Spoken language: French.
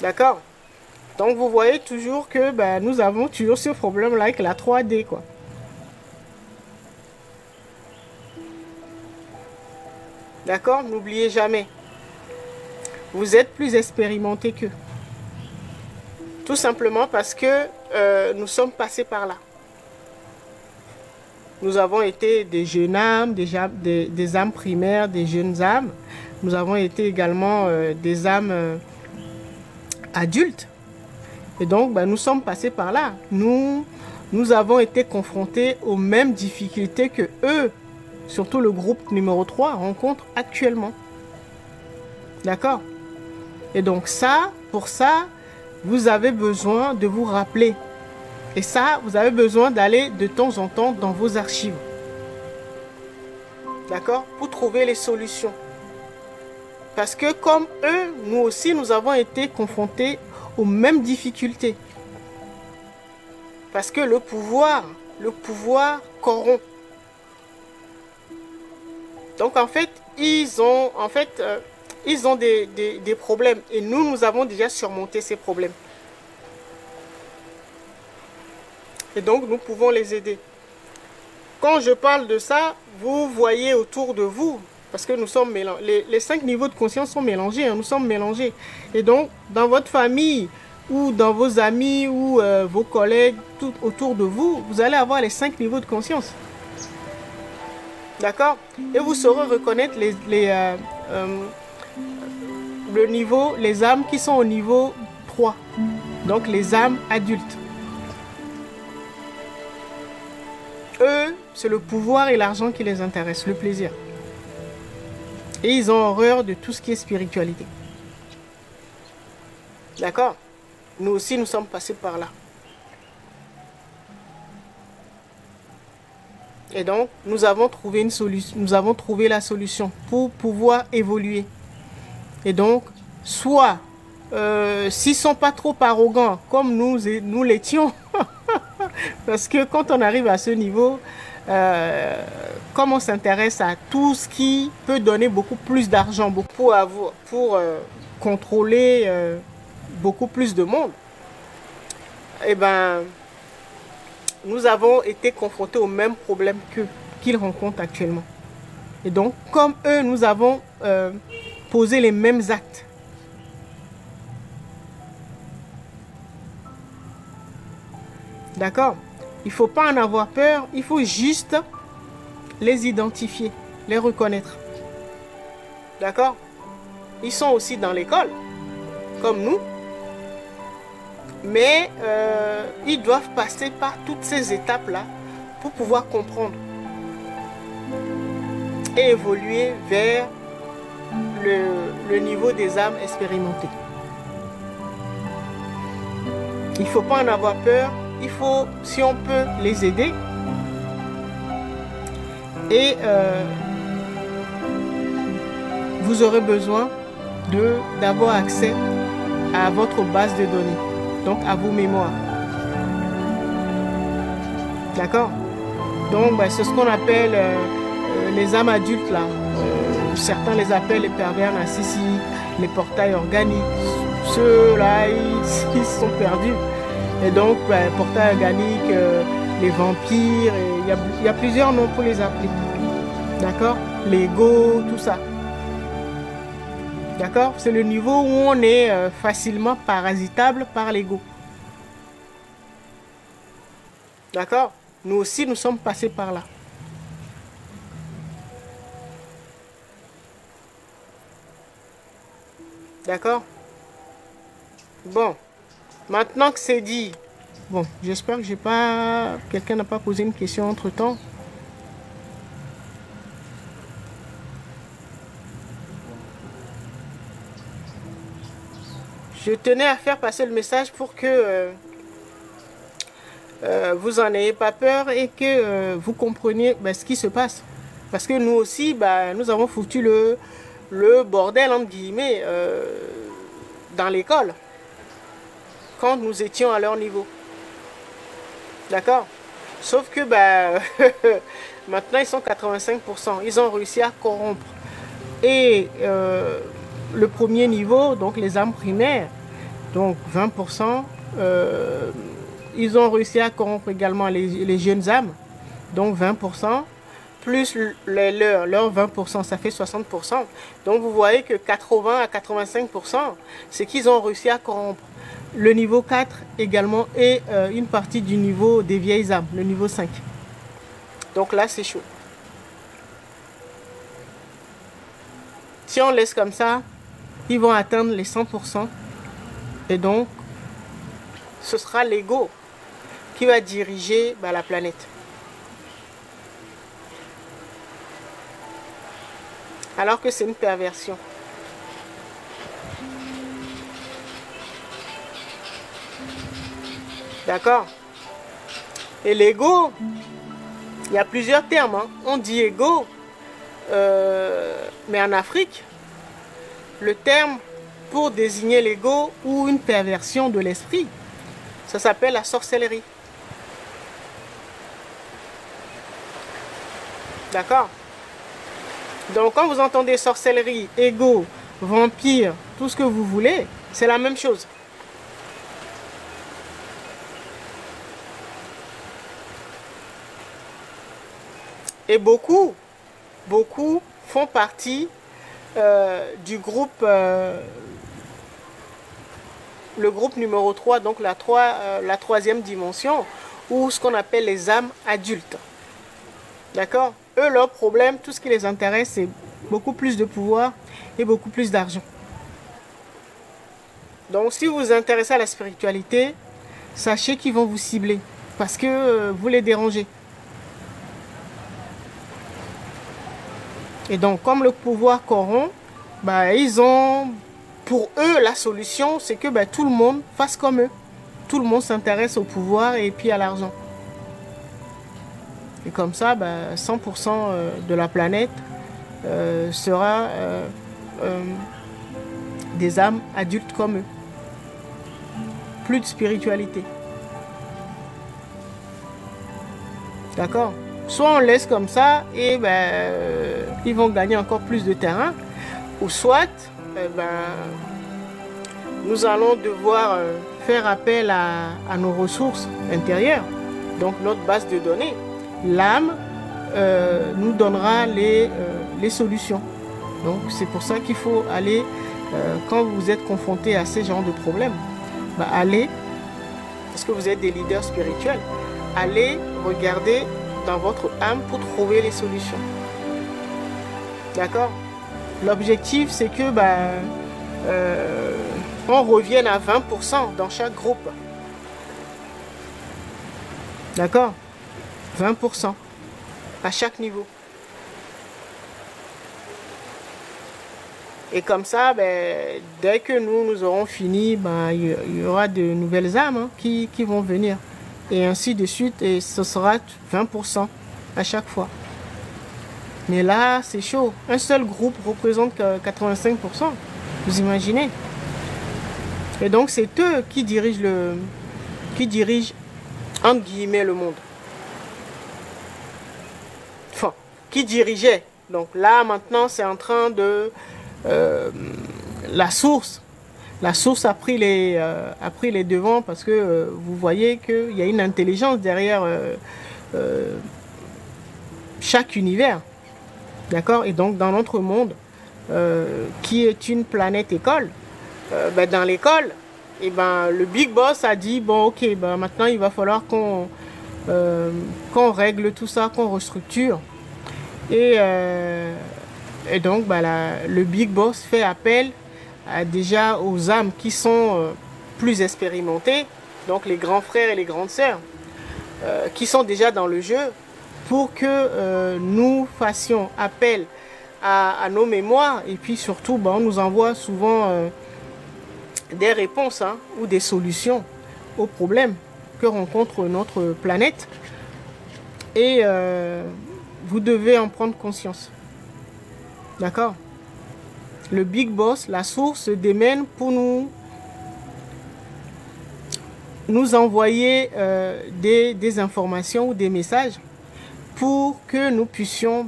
D'accord? Donc, vous voyez toujours que ben, nous avons toujours ce problème-là avec la 3D, quoi. D'accord? N'oubliez jamais. Vous êtes plus expérimenté qu'eux. Tout simplement parce que nous sommes passés par là. Nous avons été des jeunes âmes, des âmes primaires, des jeunes âmes. Nous avons été également des âmes adultes. Et donc, ben, nous sommes passés par là. Nous avons été confrontés aux mêmes difficultés que eux, surtout le groupe numéro 3, rencontre actuellement. D'accord? Et donc ça, pour ça, vous avez besoin de vous rappeler. Et ça, vous avez besoin d'aller de temps en temps dans vos archives. D'accord? Pour trouver les solutions. Parce que comme eux, nous aussi, nous avons été confrontés aux mêmes difficultés. Parce que le pouvoir corrompt. Donc en fait, ils ont des problèmes. Et nous avons déjà surmonté ces problèmes. Et donc, nous pouvons les aider. Quand je parle de ça, vous voyez autour de vous, parce que nous sommes mélangés, les 5 niveaux de conscience sont mélangés, hein, nous sommes mélangés. Et donc, dans votre famille, ou dans vos amis, ou vos collègues, tout autour de vous, vous allez avoir les 5 niveaux de conscience. D'accord? Et vous saurez reconnaître le niveau, les âmes qui sont au niveau 3. Donc, les âmes adultes. Eux, c'est le pouvoir et l'argent qui les intéressent, le plaisir. Et ils ont horreur de tout ce qui est spiritualité. D'accord? Nous aussi, nous sommes passés par là. Et donc, nous avons trouvé une solution, nous avons trouvé la solution pour pouvoir évoluer. Et donc, soit, s'ils ne sont pas trop arrogants, comme nous l'étions, parce que quand on arrive à ce niveau, comme on s'intéresse à tout ce qui peut donner beaucoup plus d'argent pour contrôler beaucoup plus de monde, eh ben, nous avons été confrontés aux mêmes problèmes qu'ils rencontrent actuellement. Et donc, comme eux, nous avons posé les mêmes actes. D'accord? Il ne faut pas en avoir peur, il faut juste les identifier, les reconnaître. D'accord? Ils sont aussi dans l'école, comme nous. Mais ils doivent passer par toutes ces étapes-là pour pouvoir comprendre et évoluer vers le niveau des âmes expérimentées. Il ne faut pas en avoir peur. Il faut, si on peut, les aider. Et vous aurez besoin d'avoir accès à votre base de données. Donc, à vos mémoires. D'accord? Donc, ben, c'est ce qu'on appelle les âmes adultes, là. Certains les appellent les pervers narcissiques, les portails organiques. Ceux-là, ils sont perdus. Et donc, ben, portail organique, les vampires, il y a plusieurs noms pour les appeler. D'accord? L'ego, tout ça. D'accord? C'est le niveau où on est facilement parasitable par l'ego. D'accord? Nous aussi, nous sommes passés par là. D'accord? Bon. Maintenant que c'est dit, bon, j'espère que quelqu'un n'a pas posé une question entre-temps. Je tenais à faire passer le message pour que vous n'en ayez pas peur et que vous compreniez ce qui se passe. Parce que nous aussi, nous avons foutu le bordel, entre guillemets, dans l'école. Quand nous étions à leur niveau. D'accord? Sauf que maintenant ils sont 85%. Ils ont réussi à corrompre. Et le premier niveau, donc les âmes primaires, Donc 20%. Ils ont réussi à corrompre également les jeunes âmes. Donc 20%. Plus leurs 20%, ça fait 60%. Donc vous voyez que 80 à 85%, c'est qu'ils ont réussi à corrompre. Le niveau 4 également et une partie du niveau des vieilles âmes, le niveau 5. Donc là, c'est chaud. Si on laisse comme ça, ils vont atteindre les 100%. Et donc, ce sera l'ego qui va diriger la planète. Alors que c'est une perversion. D'accord? Et l'ego, il y a plusieurs termes. Hein. On dit ego, mais en Afrique, le terme pour désigner l'ego ou une perversion de l'esprit, ça s'appelle la sorcellerie. D'accord? Donc quand vous entendez sorcellerie, ego, vampire, tout ce que vous voulez, c'est la même chose. Et beaucoup font partie du groupe, le groupe numéro 3, donc la troisième dimension, ou ce qu'on appelle les âmes adultes. D'accord? Eux, leur problème, tout ce qui les intéresse, c'est beaucoup plus de pouvoir et beaucoup plus d'argent. Donc, si vous vous intéressez à la spiritualité, sachez qu'ils vont vous cibler parce que vous les dérangez. Et donc, comme le pouvoir corrompt, ils ont, pour eux, la solution, c'est que tout le monde fasse comme eux. Tout le monde s'intéresse au pouvoir et puis à l'argent. Et comme ça, 100% de la planète sera des âmes adultes comme eux. Plus de spiritualité. D'accord? Soit on laisse comme ça et ils vont gagner encore plus de terrain. Ou soit nous allons devoir faire appel à nos ressources intérieures. Donc notre base de données. L'âme nous donnera les solutions. Donc c'est pour ça qu'il faut aller, quand vous êtes confronté à ces genres de problèmes, allez, parce que vous êtes des leaders spirituels, allez regarder dans votre âme pour trouver les solutions. D'accord? L'objectif c'est que on revienne à 20% dans chaque groupe. D'accord? 20% à chaque niveau. Et comme ça, dès que nous aurons fini, il y aura de nouvelles âmes qui vont venir. Et ainsi de suite, et ce sera 20% à chaque fois. Mais là, c'est chaud. Un seul groupe représente 85%. Vous imaginez? Et donc, c'est eux qui dirigent entre guillemets le monde. Enfin, qui dirigeait. Donc là, maintenant, c'est en train de... la source a pris les devants parce que vous voyez qu'il y a une intelligence derrière chaque univers. D'accord? Et donc, dans notre monde, qui est une planète école, dans l'école, le Big Boss a dit, bon, ok, maintenant, il va falloir qu'on règle tout ça, qu'on restructure. Et donc, le Big Boss fait appel déjà aux âmes qui sont plus expérimentées, donc les grands frères et les grandes sœurs, qui sont déjà dans le jeu, pour que nous fassions appel à nos mémoires. Et puis surtout, on nous envoie souvent des réponses ou des solutions aux problèmes que rencontre notre planète. Et vous devez en prendre conscience. D'accord? Le Big Boss, la source, se démène pour nous envoyer des informations ou des messages pour que nous puissions